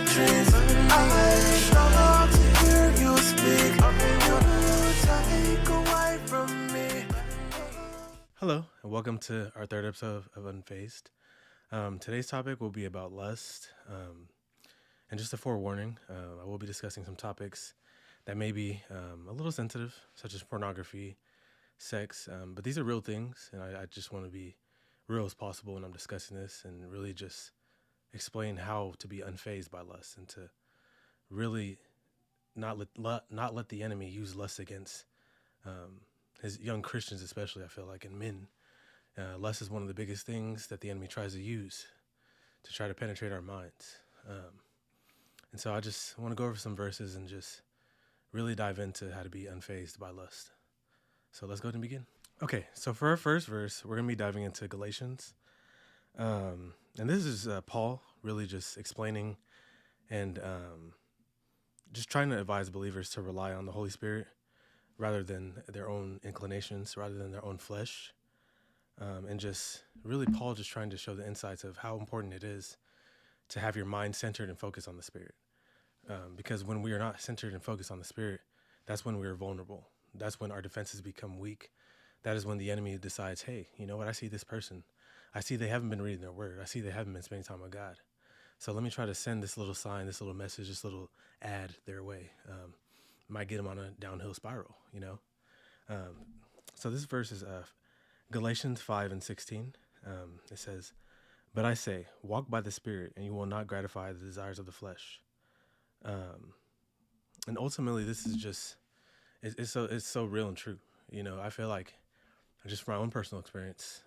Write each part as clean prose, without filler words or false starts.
my dreams. I long to hear you speak. Take away from me. Hello, and welcome to our third episode of Unfazed. Today's topic will be about lust. And just a forewarning, I will be discussing some topics that may be a little sensitive, such as pornography, sex. But these are real things, and I just want to be real as possible when I'm discussing this and really just explain how to be unfazed by lust and to really not let the enemy use lust against his young Christians, especially, I feel like, and men. Lust is one of the biggest things that the enemy tries to use to try to penetrate our minds. And so I just want to go over some verses and just really dive into how to be unfazed by lust. So let's go ahead and begin. Okay, so for our first verse, we're going to be diving into Galatians. And this is Paul really just explaining and just trying to advise believers to rely on the Holy Spirit rather than their own inclinations, rather than their own flesh. And just really Paul just trying to show the insights of how important it is to have your mind centered and focused on the Spirit. Because when we are not centered and focused on the Spirit, that's when we are vulnerable. That's when our defenses become weak. That is when the enemy decides, hey, you know what? I see this person. I see they haven't been reading their word. I see they haven't been spending time with God. So let me try to send this little sign, this little message, this little ad their way. Might get them on a downhill spiral, you know? So this verse is Galatians 5:16. It says, "But I say, walk by the Spirit, and you will not gratify the desires of the flesh." And ultimately, this is just it's so real and true. You know, I feel like just from my own personal experience,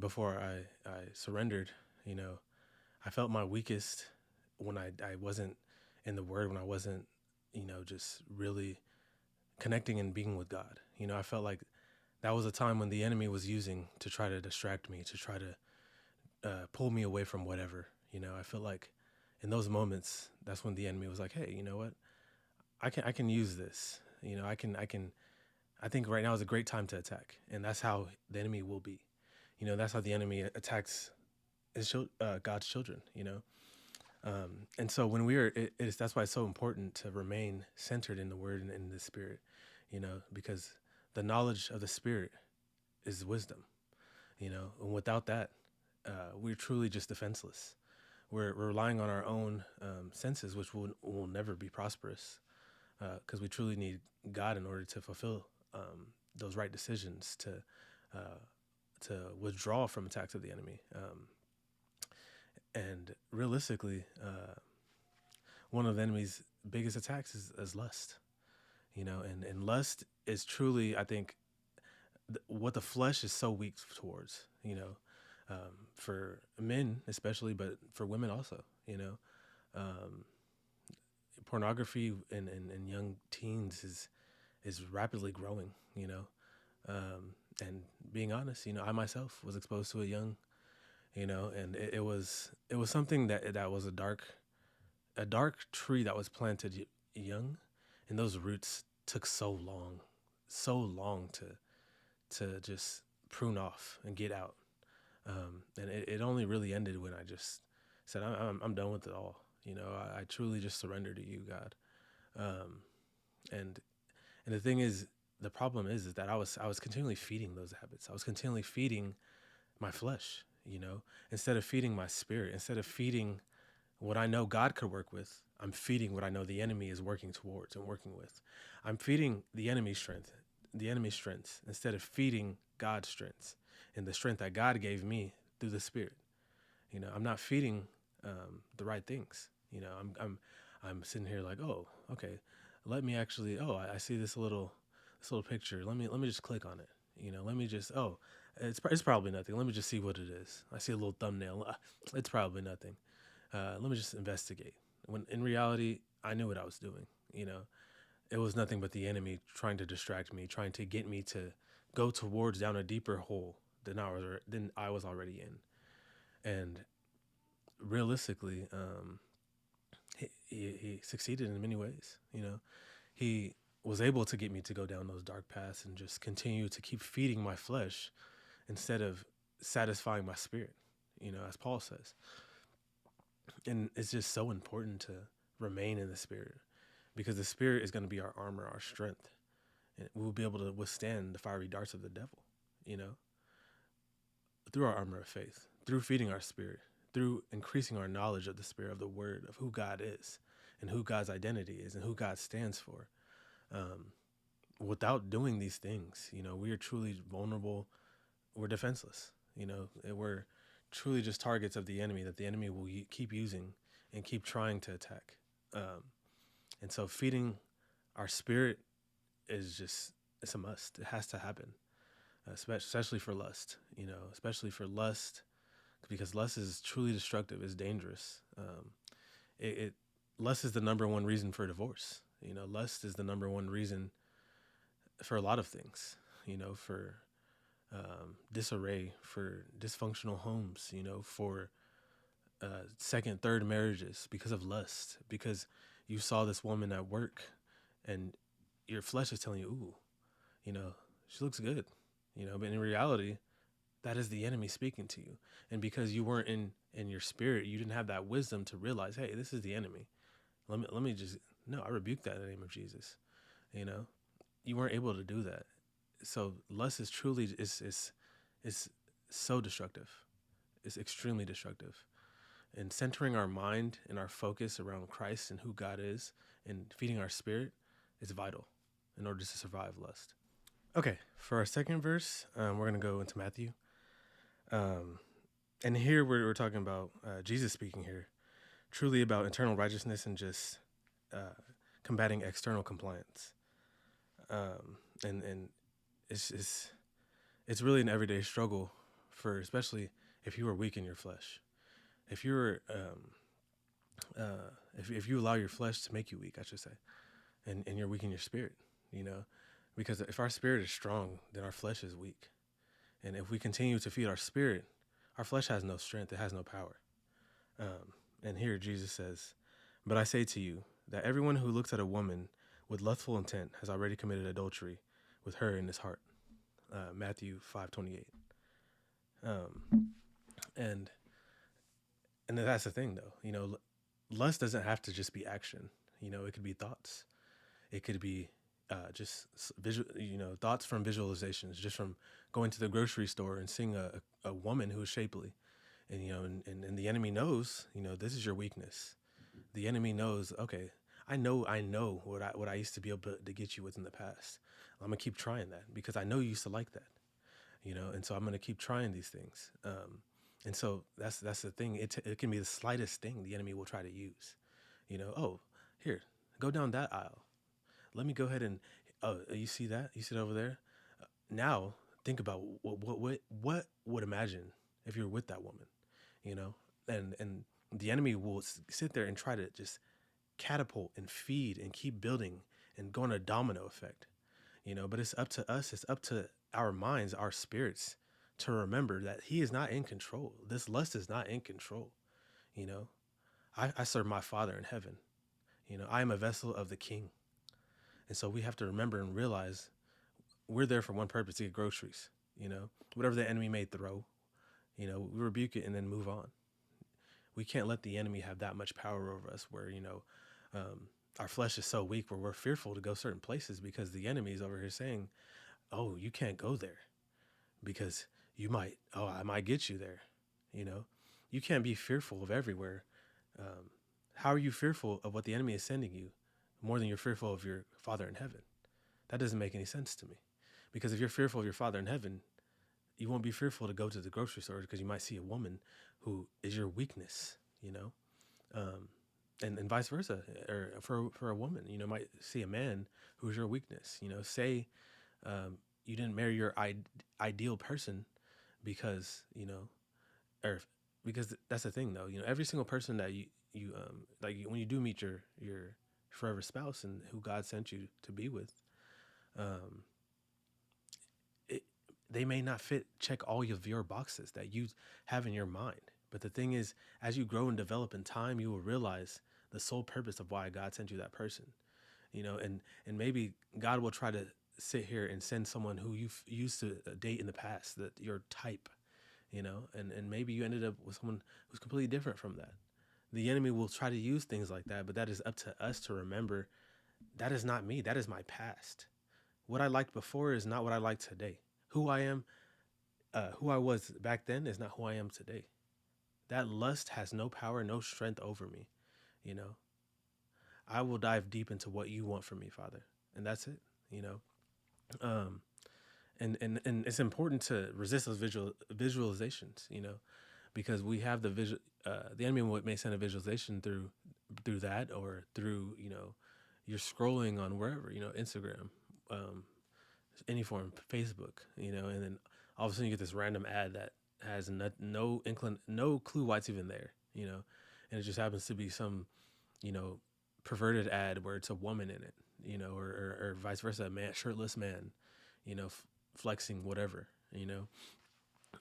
before I surrendered, you know, I felt my weakest when I wasn't in the Word, when I wasn't, you know, just really connecting and being with God. You know, I felt like that was a time when the enemy was using to try to distract me, to try to pull me away from whatever. You know, I feel like in those moments, that's when the enemy was like, hey, you know what? I can use this. You know, I think right now is a great time to attack. And that's how the enemy will be. You know, that's how the enemy attacks God's children, you know? And so when that's why it's so important to remain centered in the Word and in the Spirit, you know, because the knowledge of the Spirit is wisdom, you know, and without that, we're truly just defenseless. We're relying on our own senses, which will never be prosperous, because we truly need God in order to fulfill those right decisions to withdraw from attacks of the enemy. And realistically, one of the enemy's biggest attacks is lust, you know, and lust is truly, I think, what the flesh is so weak towards, you know, for men especially, but for women also, you know. Pornography in young teens is rapidly growing, you know. And being honest, you know, I myself was exposed to it young, you know, and it was something that was a dark tree that was planted young, and those roots took so long to just prune off and get out. And it only really ended when I just said, I'm done with it all. You know, I truly just surrender to you, God. And the thing is, the problem is that I was continually feeding those habits. I was continually feeding my flesh, you know, instead of feeding my spirit, instead of feeding what I know God could work with. I'm feeding what I know the enemy is working towards and working with. I'm feeding the enemy's strengths instead of feeding God's strengths and the strength that God gave me through the Spirit. You know, I'm not feeding the right things. You know, I'm sitting here like, oh, okay, let me actually. Oh, I see this little picture. Let me just click on it. You know, let me just. Oh, it's probably nothing. Let me just see what it is. I see a little thumbnail. It's probably nothing. Let me just investigate. When in reality, I knew what I was doing. You know, it was nothing but the enemy trying to distract me, trying to get me to go towards down a deeper hole than I was already in. And realistically, he succeeded in many ways. You know, he was able to get me to go down those dark paths and just continue to keep feeding my flesh instead of satisfying my spirit, you know, as Paul says. And it's just so important to remain in the Spirit, because the Spirit is going to be our armor, our strength. And we will be able to withstand the fiery darts of the devil, you know, through our armor of faith, through feeding our spirit, through increasing our knowledge of the Spirit, of the Word, of who God is and who God's identity is and who God stands for. Without doing these things, you know, we are truly vulnerable. We're defenseless, you know, we're truly just targets of the enemy that the enemy will keep using and keep trying to attack. And so feeding our spirit is just, it's a must. It has to happen, especially for lust, you know, especially for lust, because lust is truly destructive, is dangerous. It Lust is the number one reason for divorce. You know, lust is the number one reason for a lot of things, you know, for disarray, for dysfunctional homes, you know, for second, third marriages, because of lust, because you saw this woman at work and your flesh is telling you, ooh, you know, she looks good, you know, but in reality, that is the enemy speaking to you. And because you weren't in your spirit, you didn't have that wisdom to realize, hey, this is the enemy. Let me just, no, I rebuke that in the name of Jesus. You know, you weren't able to do that. So lust is truly, is so destructive. It's extremely destructive. And centering our mind and our focus around Christ and who God is and feeding our spirit is vital in order to survive lust. Okay, for our second verse, we're going to go into Matthew. And here we're talking about Jesus speaking here, truly about internal righteousness and just combating external compliance. And it's really an everyday struggle for, especially if you are weak in your flesh. If you're if you allow your flesh to make you weak, I should say, and you're weak in your spirit, you know, because if our spirit is strong, then our flesh is weak. And if we continue to feed our spirit, our flesh has no strength. It has no power. And here Jesus says, but I say to you that everyone who looks at a woman with lustful intent has already committed adultery with her in his heart. Matthew 5:28. And that's the thing, though. You know, lust doesn't have to just be action. You know, it could be thoughts. It could be just visual. You know, thoughts from visualizations, just from going to the grocery store and seeing a woman who is shapely, and you know, and the enemy knows, you know, this is your weakness. The enemy knows, okay, I know what I used to be able to get you with in the past. I'm gonna keep trying that because I know you used to like that, you know, and so I'm gonna keep trying these things. And so that's the thing. It can be the slightest thing the enemy will try to use. You know, oh, here, go down that aisle. Let me go ahead and, oh, you see that? You see it over there? Now think about what would imagine if you're with that woman, you know, and the enemy will sit there and try to just catapult and feed and keep building and go on a domino effect, you know, but it's up to us. It's up to our minds, our spirits, to remember that he is not in control. This lust is not in control. You know, I serve my Father in heaven. You know, I am a vessel of the King. And so we have to remember and realize we're there for one purpose, to get groceries. You know, whatever the enemy may throw, you know, we rebuke it and then move on. We can't let the enemy have that much power over us where, you know, our flesh is so weak where we're fearful to go certain places because the enemy is over here saying, oh, you can't go there because I might get you there. You know, you can't be fearful of everywhere. How are you fearful of what the enemy is sending you more than you're fearful of your Father in heaven? That doesn't make any sense to me, because if you're fearful of your Father in heaven, you won't be fearful to go to the grocery store because you might see a woman who is your weakness, you know, and vice versa. Or for a woman, you know, might see a man who's your weakness. You know, say you didn't marry your ideal person because, you know, or because that's the thing though. You know, every single person that you like when you do meet your forever spouse and who God sent you to be with, they may not check all of your boxes that you have in your mind. But the thing is, as you grow and develop in time, you will realize the sole purpose of why God sent you that person. You know, and maybe God will try to sit here and send someone who you've used to date in the past, that your type, you know, and maybe you ended up with someone who's completely different from that. The enemy will try to use things like that, but that is up to us to remember that is not me. That is my past. What I liked before is not what I like today. Who I am, who I was back then is not who I am today. That lust has no power, no strength over me. You know, I will dive deep into what you want from me, Father, and that's it. You know, um, and it's important to resist those visualizations. You know, because we have the visual. The enemy may send a visualization through that or through you're scrolling on wherever Instagram, um, any form, Facebook, and then all of a sudden you get this random ad that has no clue why it's even there, and it just happens to be some, you know, perverted ad where it's a woman in it, or vice versa, a man, shirtless man, flexing whatever,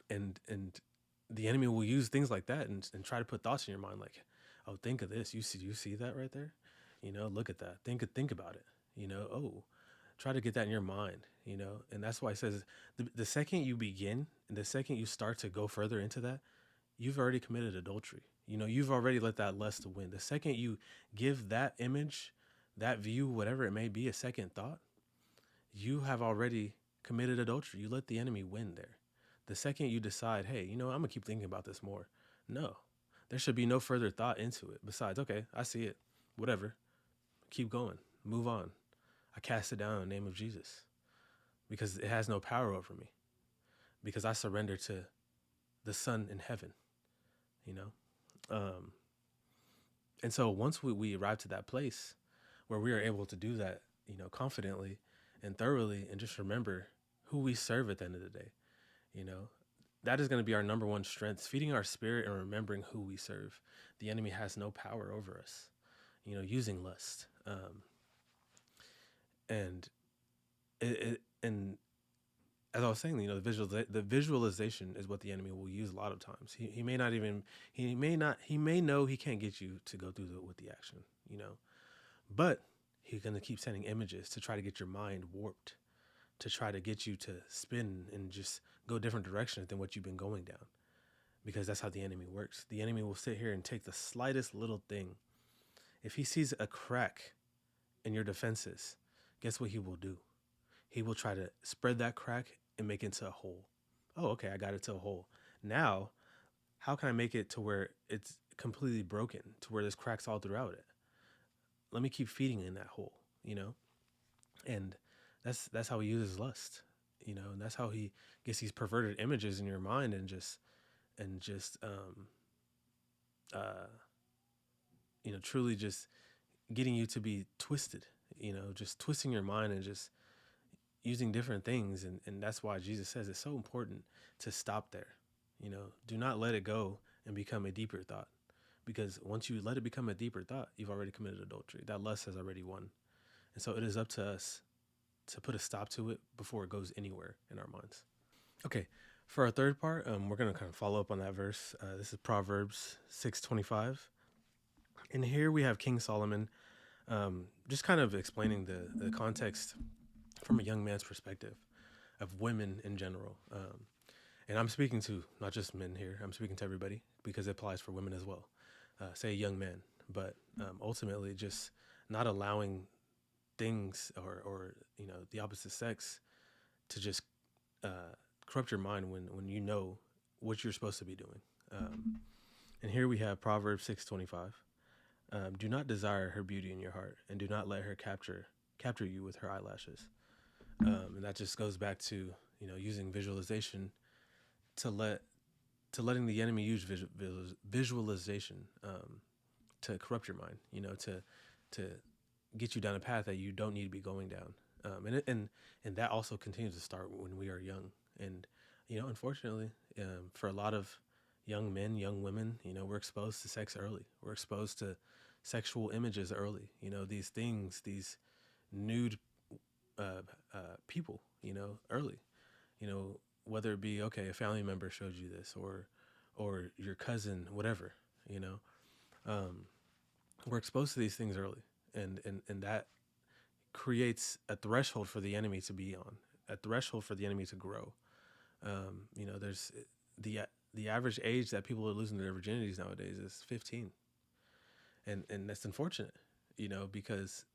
and the enemy will use things like that and try to put thoughts in your mind like, oh, think of this, you see that right there, look at that, think about it, oh, try to get that in your mind, and that's why it says the second you begin and the second you start to go further into that, you've already committed adultery. You've already let that lust win. The second you give that image, that view, whatever it may be, a second thought, you have already committed adultery. You let the enemy win there. The second you decide, hey, I'm going to keep thinking about this more. No, there should be no further thought into it besides, okay, I see it, whatever. Keep going, move on. I cast it down in the name of Jesus because it has no power over me, because I surrender to the Son in heaven, you know? And so once we arrive to that place where we are able to do that, confidently and thoroughly, and just remember who we serve at the end of the day, that is going to be our number one strength, feeding our spirit and remembering who we serve. The enemy has no power over us, using lust. And and as I was saying, the visualization is what the enemy will use a lot of times. He may not even, he may know he can't get you to go through with the action, but he's going to keep sending images to try to get your mind warped, to try to get you to spin and just go different directions than what you've been going down, because that's how the enemy works. The enemy will sit here and take the slightest little thing. If he sees a crack in your defenses, guess what he will do? He will try to spread that crack and make it into a hole. Oh, okay, I got it to a hole. Now, how can I make it to where it's completely broken, to where there's cracks all throughout it? Let me keep feeding in that hole, And that's how he uses lust, and that's how he gets these perverted images in your mind and just truly just getting you to be twisted, just twisting your mind and just using different things. And that's why Jesus says it's so important to stop there. Do not let it go and become a deeper thought, because once you let it become a deeper thought, you've already committed adultery. That lust has already won. And so it is up to us to put a stop to it before it goes anywhere in our minds. Okay, for our third part, we're going to kind of follow up on that verse. This is Proverbs 6:25. And here we have King Solomon just kind of explaining the context from a young man's perspective of women in general. And I'm speaking to not just men here, I'm speaking to everybody because it applies for women as well. Say a young man, but ultimately just not allowing things or the opposite sex to just corrupt your mind when you know what you're supposed to be doing. And here we have Proverbs 6:25. Do not desire her beauty in your heart, and do not let her capture you with her eyelashes. And that just goes back to using visualization to letting the enemy use visualization to corrupt your mind, to get you down a path that you don't need to be going down. And that also continues to start when we are young. And unfortunately, for a lot of young men, young women, we're exposed to sex early. We're exposed to sexual images early. These things, these nude people, early. Whether it be a family member showed you this, or your cousin, whatever. We're exposed to these things early, and that creates a threshold for the enemy to be on, a threshold for the enemy to grow. There's the average age that people are losing their virginities nowadays is 15. And that's unfortunate, because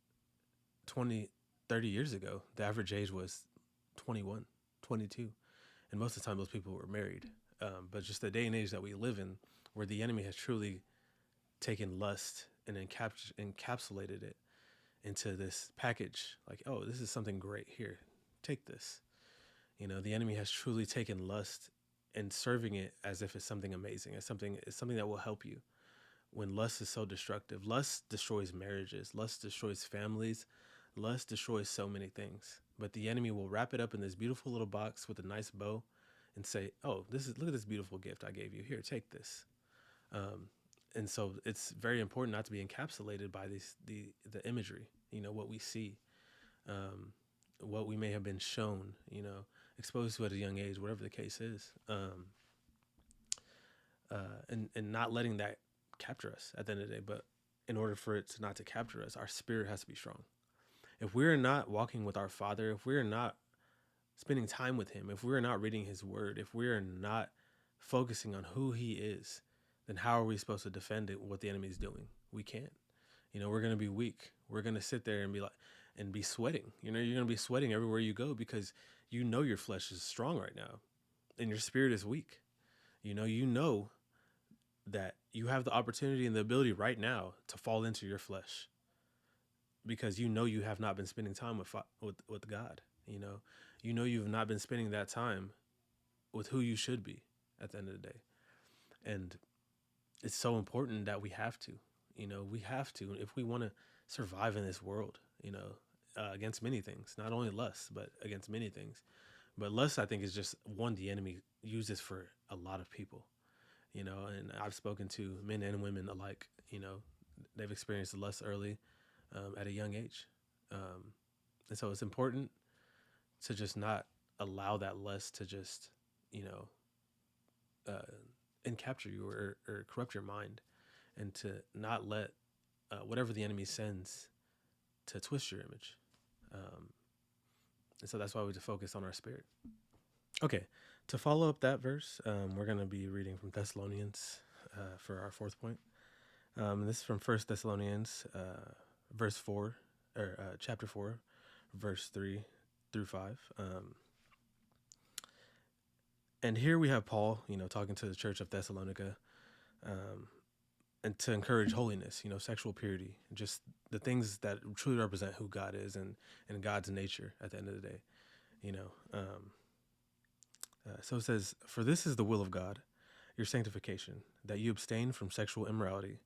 20, 30 years ago, the average age was 21, 22. And most of the time those people were married. But just the day and age that we live in, where the enemy has truly taken lust and encapsulated it into this package, like, oh, this is something great, here, take this. The enemy has truly taken lust and serving it as if it's something amazing, as something that will help you. When lust is so destructive, lust destroys marriages, lust destroys families, lust destroys so many things. But the enemy will wrap it up in this beautiful little box with a nice bow and say, oh, look at this beautiful gift I gave you, here, take this. And so it's very important not to be encapsulated by the imagery, what we see, what we may have been shown, exposed to at a young age, whatever the case is, and not letting that capture us at the end of the day. But in order for it to not to capture us, our spirit has to be strong. If we're not walking with our Father, if we're not spending time with Him, if we're not reading His Word, if we're not focusing on who He is, then how are we supposed to defend it? What the enemy is doing? We can't. We're going to be weak. We're going to sit there and be sweating. You're going to be sweating everywhere you go because your flesh is strong right now, and your spirit is weak. You know that you have the opportunity and the ability right now to fall into your flesh because you have not been spending time with God. You've not been spending that time with who you should be at the end of the day. And it's so important that we have to, if we want to survive in this world, against many things, not only lust, but against many things. But lust, I think, is just one the enemy uses for a lot of people, and I've spoken to men and women alike, they've experienced lust early, at a young age. And so it's important to just not allow that lust to just, encapture you or corrupt your mind, and to not let whatever the enemy sends to twist your image. And so that's why we have to focus on our spirit. Okay, to follow up that verse, we're going to be reading from Thessalonians for our fourth point. This is from 1 Thessalonians verse 4, or chapter 4, verse 3 through 5. And here we have Paul, talking to the church of Thessalonica, and to encourage holiness, sexual purity, just the things that truly represent who God is and God's nature at the end of the day, So it says, "For this is the will of God, your sanctification, that you abstain from sexual immorality,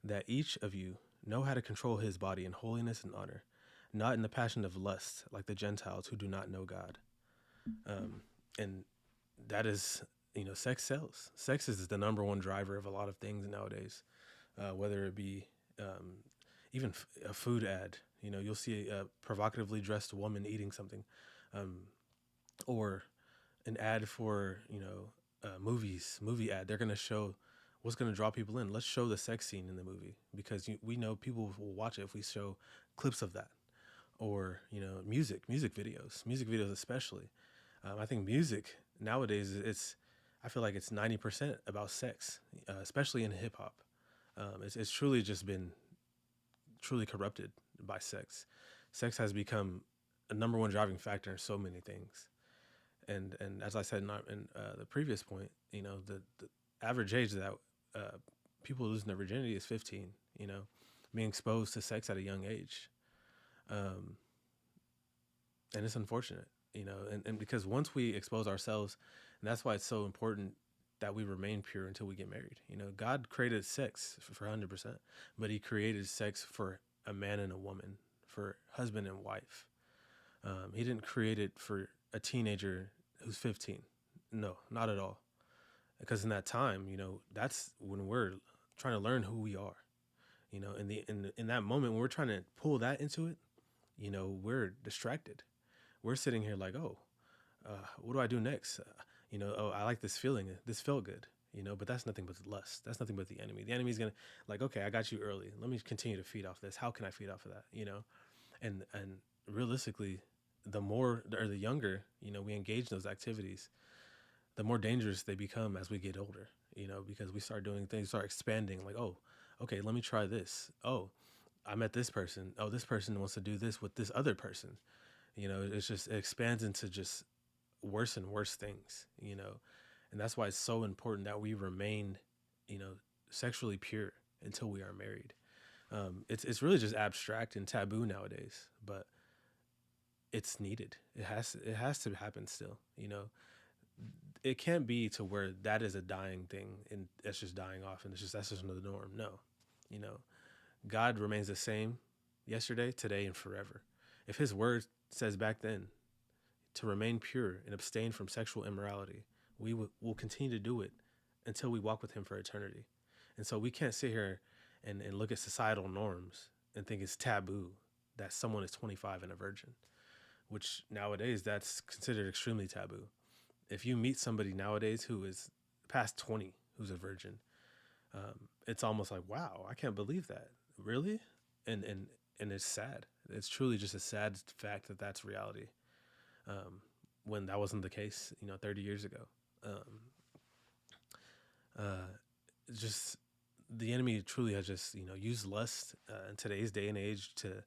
that each of you know how to control his body in holiness and honor, not in the passion of lust, like the Gentiles who do not know God." And that is, sex sells. Sex is the number one driver of a lot of things nowadays, whether it be even a food ad. You'll see a provocatively dressed woman eating something, or an ad for, movie ad. They're going to show what's going to draw people in. Let's show the sex scene in the movie because we know people will watch it if we show clips of that. Or, music videos especially. I think music nowadays, I feel like it's 90% about sex, especially in hip hop. It's truly just been truly corrupted by sex. Sex has become a number one driving factor in so many things. And as I said in the previous point, the average age that people losing their virginity is 15, being exposed to sex at a young age. And it's unfortunate, and because once we expose ourselves, and that's why it's so important that we remain pure until we get married. God created sex for 100%, but He created sex for a man and a woman, for husband and wife. He didn't create it for a teenager who's 15. No, not at all. Because in that time, that's when we're trying to learn who we are. In that moment when we're trying to pull that into it, we're distracted. We're sitting here like, what do I do next? I like this feeling. This felt good. But that's nothing but lust. That's nothing but the enemy. The enemy's gonna okay, I got you early. Let me continue to feed off this. How can I feed off of that? And realistically, the more or the younger we engage in those activities, the more dangerous they become as we get older. Because we start doing things, start expanding. Like, Okay, let me try this. Oh, I met this person. Oh, this person wants to do this with this other person. It's just, it expands into just worse and worse things, and that's why it's so important that we remain, you know, sexually pure until we are married. It's really just abstract and taboo nowadays, but it's needed. It has to happen still. It can't be to where that is a dying thing and it's just dying off and that's just the norm. No, you know, God remains the same yesterday, today, and forever. If His word says back then to remain pure and abstain from sexual immorality, will continue to do it until we walk with Him for eternity. And so we can't sit here and look at societal norms and think it's taboo that someone is 25 and a virgin, which nowadays that's considered extremely taboo. If you meet somebody nowadays who is past 20 who's a virgin, it's almost like, wow, I can't believe that. Really? And it's sad. It's truly just a sad fact that that's reality. When that wasn't the case, 30 years ago. Um, uh, just the enemy truly has just, used lust in today's day and age to,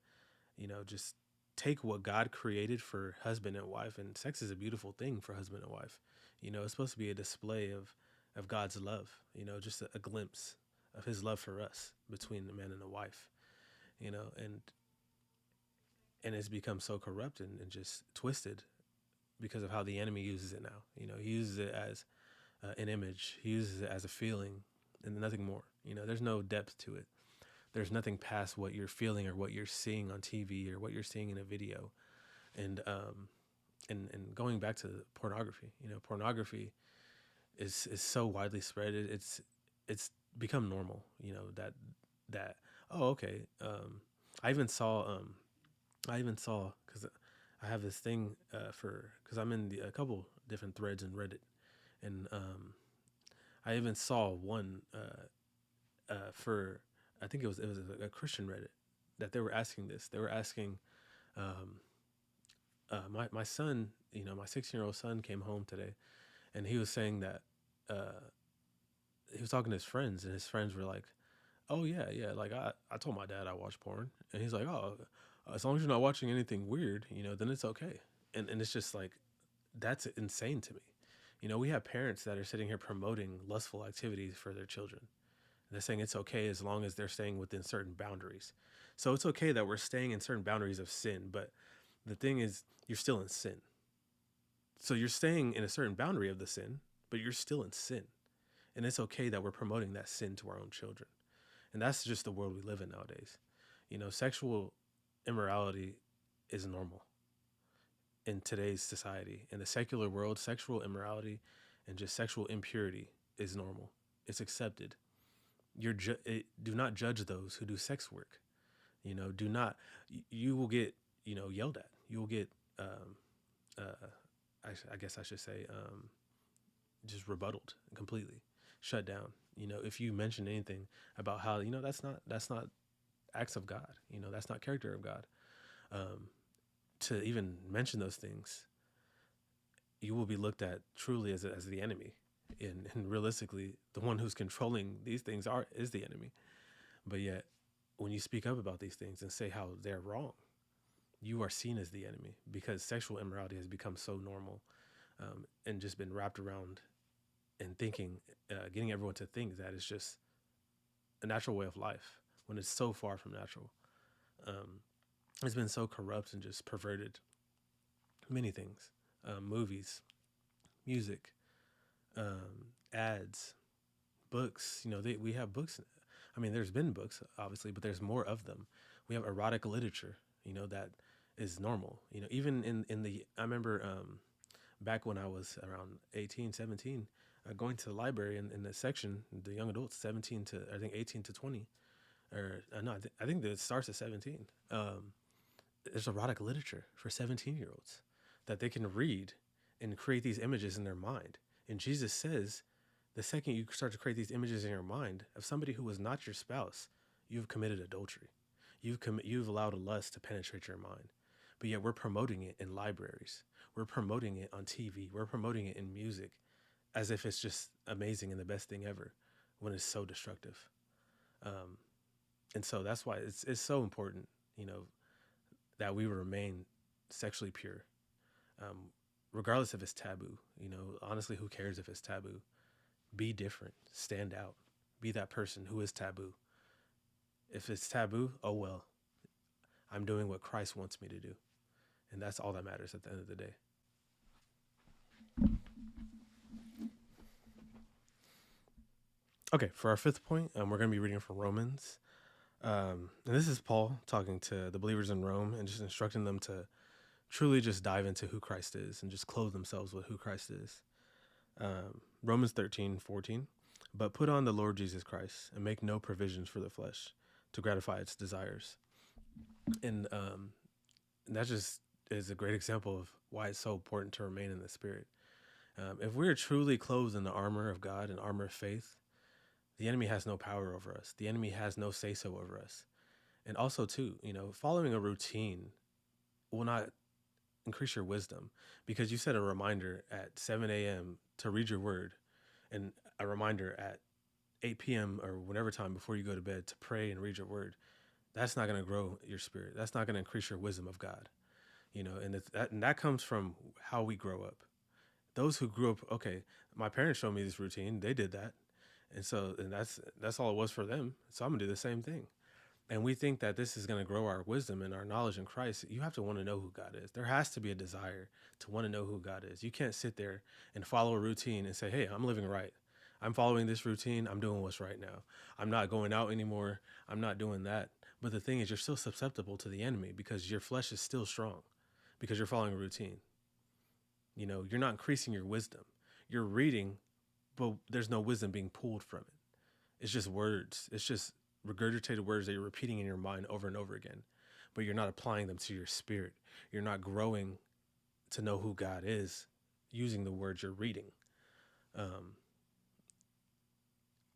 just take what God created for husband and wife. And sex is a beautiful thing for husband and wife. It's supposed to be a display of God's love, just a glimpse of His love for us between the man and the wife, and it's become so corrupt and just twisted because of how the enemy uses it now. He uses it as an image, he uses it as a feeling, and nothing more. There's no depth to it. There's nothing past what you're feeling or what you're seeing on TV or what you're seeing in a video. And going back to pornography, pornography is so widely spread. It's become normal. That oh, okay. I even saw because I have this thing because I'm in a couple different threads in Reddit, and I even saw one for, I think it was a Christian Reddit, that they were asking this. They were asking, um, my son, my 16-year-old son came home today, and he was saying that he was talking to his friends, and his friends were like, "Oh yeah, yeah, like I told my dad I watch porn," and he's like, "Oh, as long as you're not watching anything weird, then it's okay." And it's just like, that's insane to me. We have parents that are sitting here promoting lustful activities for their children. They're saying it's okay as long as they're staying within certain boundaries. So it's okay that we're staying in certain boundaries of sin, but the thing is, you're still in sin. So you're staying in a certain boundary of the sin, but you're still in sin. And it's okay that we're promoting that sin to our own children. And that's just the world we live in nowadays. Sexual immorality is normal in today's society. In the secular world, sexual immorality and just sexual impurity is normal. It's accepted. Do not judge those who do sex work. Do not. You will get yelled at. You will get. Uh, I guess I should say just rebutted completely, shut down. If you mention anything about how that's not acts of God. That's not character of God. Um, to even mention those things, you will be looked at truly as the enemy. And realistically, the one who's controlling these things is the enemy. But yet, when you speak up about these things and say how they're wrong, you are seen as the enemy because sexual immorality has become so normal, and just been wrapped around and thinking, getting everyone to think that it's just a natural way of life when it's so far from natural. Um, it's been so corrupt and just perverted. Many things, movies, music, ads, books. We have books. I mean, there's been books, obviously, but there's more of them. We have erotic literature, that is normal. Even I remember back when I was around 18, 17, going to the library in the section, the young adults, 17 to, I think, 18 to 20, or no, I think that it starts at 17. There's erotic literature for 17-year-olds that they can read and create these images in their mind. And Jesus says, the second you start to create these images in your mind of somebody who was not your spouse, you've committed adultery. You've allowed a lust to penetrate your mind. But yet we're promoting it in libraries. We're promoting it on TV. We're promoting it in music as if it's just amazing and the best thing ever, when it's so destructive. And so that's why it's so important, that we remain sexually pure, um, regardless if it's taboo. Honestly, who cares if it's taboo? Be different, stand out, be that person who is taboo. If it's taboo, oh well, I'm doing what Christ wants me to do. And that's all that matters at the end of the day. Okay, for our fifth point, we're going to be reading from Romans. And this is Paul talking to the believers in Rome and just instructing them to truly just dive into who Christ is and just clothe themselves with who Christ is. Romans 13:14. But put on the Lord Jesus Christ and make no provisions for the flesh to gratify its desires. And that just is a great example of why it's so important to remain in the Spirit. If we're truly clothed in the armor of God and armor of faith, the enemy has no power over us. The enemy has no say-so over us. And also, too, following a routine will not increase your wisdom, because you set a reminder at 7 a.m. to read your word and a reminder at 8 p.m. or whatever time before you go to bed to pray and read your word. That's not going to grow your spirit. That's not going to increase your wisdom of God. And that comes from how we grow up. Those who grew up, okay, my parents showed me this routine. They did that. And that's all it was for them. So I'm going to do the same thing. And we think that this is going to grow our wisdom and our knowledge in Christ. You have to want to know who God is. There has to be a desire to want to know who God is. You can't sit there and follow a routine and say, hey, I'm living right. I'm following this routine. I'm doing what's right now. I'm not going out anymore. I'm not doing that. But the thing is, you're still susceptible to the enemy because your flesh is still strong because you're following a routine. You're not increasing your wisdom. You're reading, but there's no wisdom being pulled from it. It's just words. It's just regurgitated words that you're repeating in your mind over and over again, but you're not applying them to your spirit. You're not growing to know who God is using the words you're reading.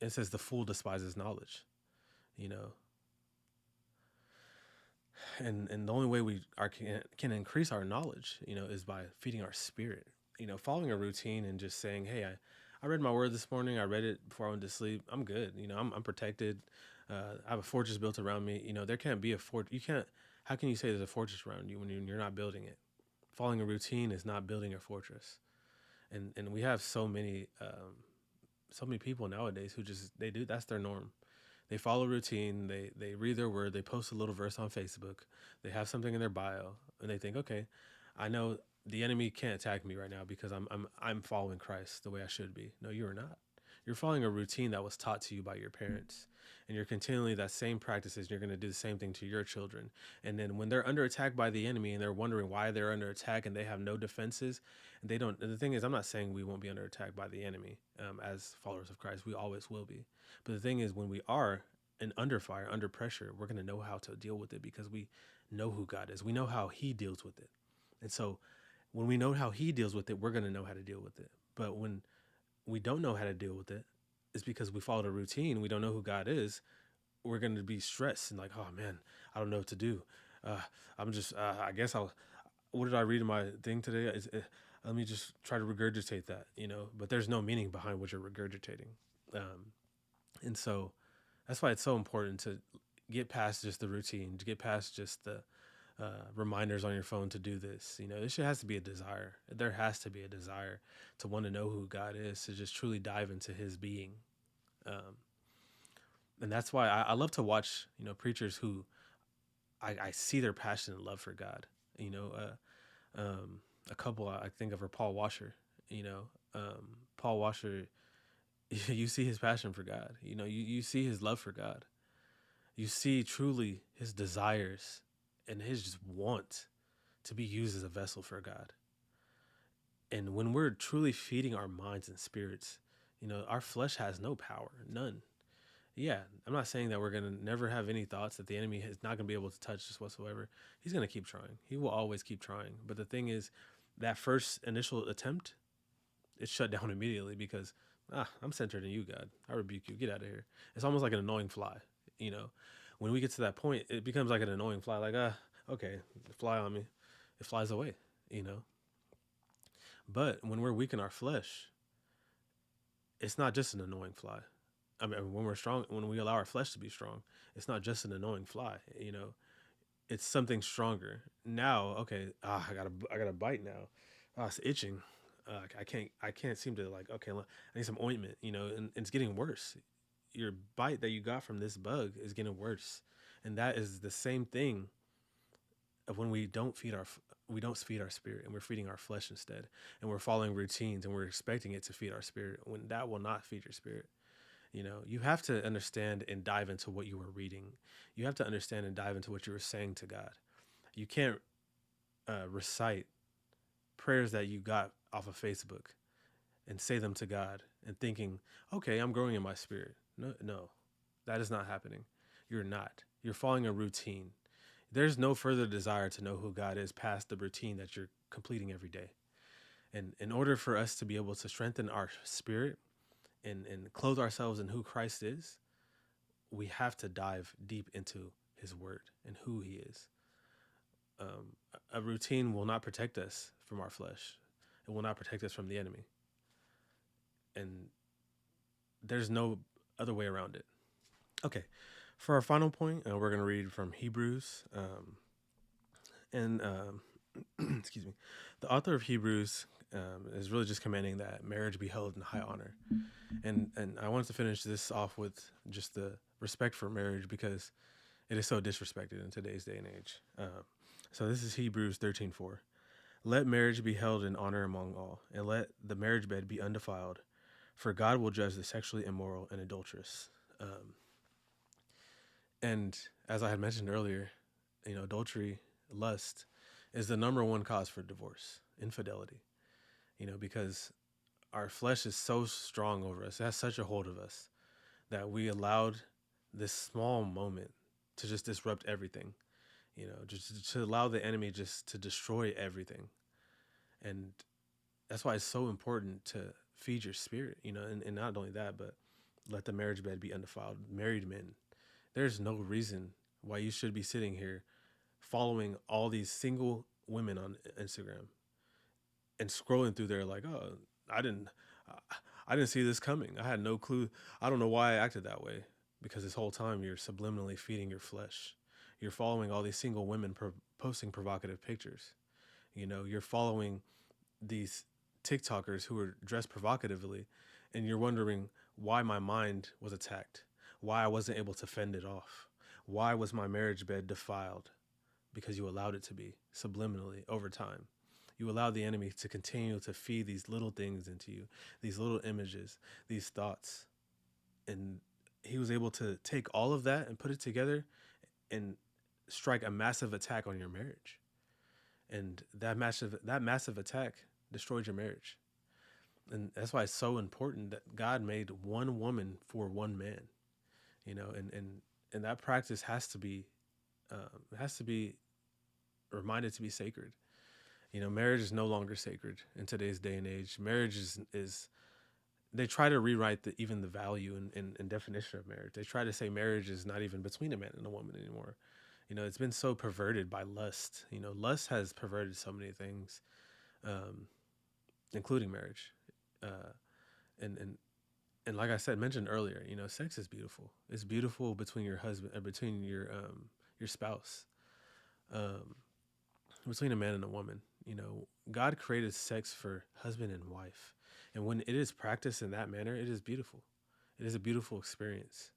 It says the fool despises knowledge, and the only way we can increase our knowledge, is by feeding our spirit. Following a routine and just saying, hey, I read my word this morning. I read it before I went to sleep. I'm good. I'm protected. I have a fortress built around me. There can't be a fort. You can't. How can you say there's a fortress around you when you're not building it? Following a routine is not building a fortress. And we have so many people nowadays who just they do. That's their norm. They follow routine. They read their word. They post a little verse on Facebook. They have something in their bio, and they think, okay, I know the enemy can't attack me right now because I'm following Christ the way I should be. No, you are not. You're following a routine that was taught to you by your parents, and you're continually that same practices. You're going to do the same thing to your children, and then when they're under attack by the enemy and they're wondering why they're under attack and they have no defenses, and they don't. And the thing is, I'm not saying we won't be under attack by the enemy as followers of Christ. We always will be. But the thing is, when we are under fire, under pressure, we're going to know how to deal with it because we know who God is. We know how He deals with it, and so when we know how He deals with it, we're going to know how to deal with it. But when we don't know how to deal with it, it's because we followed a routine. We don't know who God is. We're going to be stressed and like, oh man, I don't know what to do. I'm just, I guess what did I read in my thing today? Let me just try to regurgitate that, but there's no meaning behind what you're regurgitating. And so that's why it's so important to get past just the routine, to get past just the reminders on your phone to do this. This shit has to be a desire. There has to be a desire to want to know who God is, to just truly dive into His being. And that's why I love to watch, preachers who I see their passion and love for God. A couple I think of are Paul Washer. Paul Washer, you see his passion for God. You see his love for God. You see truly his desires and his just want to be used as a vessel for God. And when we're truly feeding our minds and spirits, our flesh has no power, none. Yeah, I'm not saying that we're going to never have any thoughts, that the enemy is not going to be able to touch us whatsoever. He's going to keep trying. He will always keep trying. But the thing is, that first initial attempt, it's shut down immediately because, I'm centered in you, God. I rebuke you. Get out of here. It's almost like an annoying fly. When we get to that point, it becomes like an annoying fly, like, okay, fly on me. It flies away, But when we're weak in our flesh, it's not just an annoying fly. I mean, when we're strong, when we allow our flesh to be strong, it's not just an annoying fly. You know, it's something stronger. Now, okay, I got a bite now. It's itching. I can't seem to like. Okay, I need some ointment. You know, and it's getting worse. Your bite that you got from this bug is getting worse, and that is the same thing of when we don't feed our spirit and we're feeding our flesh instead, and we're following routines and we're expecting it to feed our spirit when that will not feed your spirit. You know, you have to understand and dive into what you were reading. You have to understand and dive into what you were saying to God. You can't recite prayers that you got off of Facebook and say them to God and thinking, okay, I'm growing in my spirit. No, no, that is not happening. You're not. You're following a routine. There's no further desire to know who God is past the routine that you're completing every day. And in order for us to be able to strengthen our spirit and clothe ourselves in who Christ is, we have to dive deep into his word and who he is. A routine will not protect us from our flesh. It will not protect us from the enemy. And there's no other way around it. Okay. For our final point, we're going to read from Hebrews. Excuse me. The author of Hebrews is really just commanding that marriage be held in high honor. And I wanted to finish this off with just the respect for marriage because it is so disrespected in today's day and age. So this is Hebrews 13:4. Let marriage be held in honor among all, and let the marriage bed be undefiled, for God will judge the sexually immoral and adulterous. And as I had mentioned earlier, you know, adultery, lust, is the number one cause for divorce, infidelity. You know, because our flesh is so strong over us, it has such a hold of us that we allowed this small moment to just disrupt everything. You know, just to allow the enemy just to destroy everything. And that's why it's so important to feed your spirit, you know, and not only that, but let the marriage bed be undefiled. Married men, there's no reason why you should be sitting here following all these single women on Instagram and scrolling through there like, oh, I didn't, I didn't see this coming. I had no clue. I don't know why I acted that way, because this whole time you're subliminally feeding your flesh. You're following all these single women posting provocative pictures. You know, you're following these TikTokers who are dressed provocatively, and you're wondering why my mind was attacked, why I wasn't able to fend it off, why was my marriage bed defiled? Because you allowed it to be subliminally over time. You allowed the enemy to continue to feed these little things into you, these little images, these thoughts. And he was able to take all of that and put it together and strike a massive attack on your marriage. And that massive attack destroyed your marriage. And that's why it's so important that God made one woman for one man, you know, and that practice has to be reminded to be sacred. You know, marriage is no longer sacred in today's day and age. Marriage is they try to rewrite even the value and definition of marriage. They try to say marriage is not even between a man and a woman anymore. You know, it's been so perverted by lust. You know, lust has perverted so many things, including marriage. Uh, and like I said, mentioned earlier, you know, sex is beautiful. It's beautiful between your husband, between your spouse, um, between a man and a woman. You know, God created sex for husband and wife, and when it is practiced in that manner, it is beautiful. It is a beautiful experience.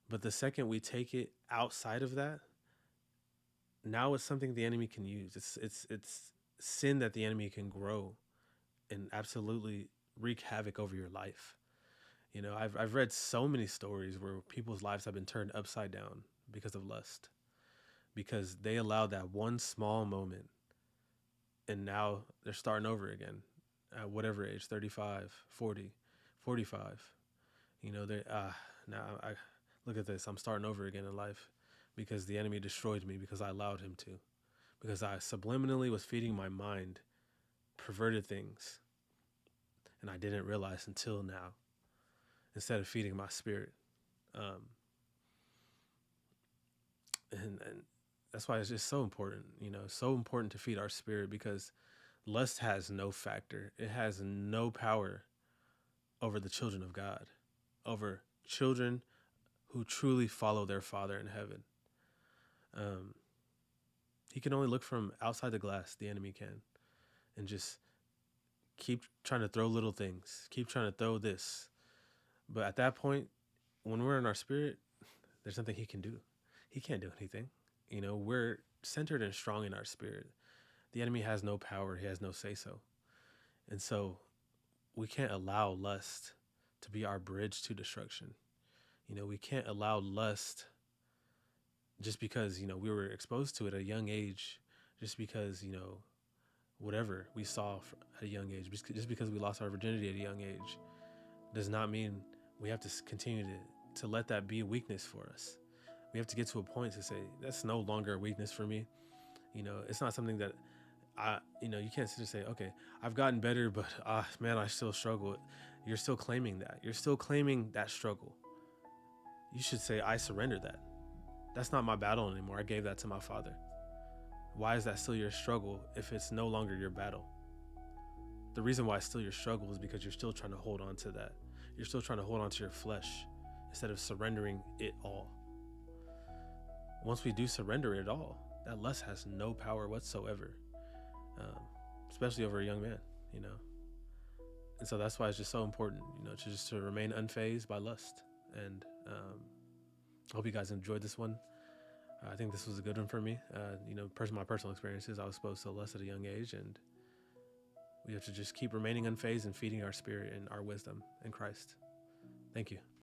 But the second we take it outside of that, now it's something the enemy can use. It's sin that the enemy can grow and absolutely wreak havoc over your life. You know, I've read so many stories where people's lives have been turned upside down because of lust, because they allowed that one small moment, and now they're starting over again at whatever age, 35, 40, 45. You know, they now I look at this, I'm starting over again in life because the enemy destroyed me because I allowed him to, because I subliminally was feeding my mind perverted things, and I didn't realize until now, instead of feeding my spirit. Um, and that's why it's just so important, you know, so important to feed our spirit, because lust has no factor. It has no power over the children of God, over children who truly follow their Father in heaven. Um, he can only look from outside the glass, the enemy can, and just keep trying to throw little things, keep trying to throw this. But at that point, when we're in our spirit, there's nothing he can do. He can't do anything. We're centered and strong in our spirit. The enemy has no power. He has no say so. And so we can't allow lust to be our bridge to destruction. We can't allow lust just because, we were exposed to it at a young age, just because, whatever we saw at a young age, just because we lost our virginity at a young age, does not mean we have to continue to let that be a weakness for us. We have to get to a point to say, that's no longer a weakness for me. It's not something that you can't just say, okay, I've gotten better, but man, I still struggle. You're still claiming that. You're still claiming that struggle. You should say, I surrender that. That's not my battle anymore. I gave that to my Father. Why is that still your struggle if it's no longer your battle? The reason why it's still your struggle is because you're still trying to hold on to that. You're still trying to hold on to your flesh instead of surrendering it all. Once we do surrender it all, that lust has no power whatsoever, especially over a young man, And so that's why it's just so important, to remain unfazed by lust. And I hope you guys enjoyed this one. I think this was a good one for me. My personal experiences, I was exposed to lust at a young age, and we have to just keep remaining unfazed and feeding our spirit and our wisdom in Christ. Thank you.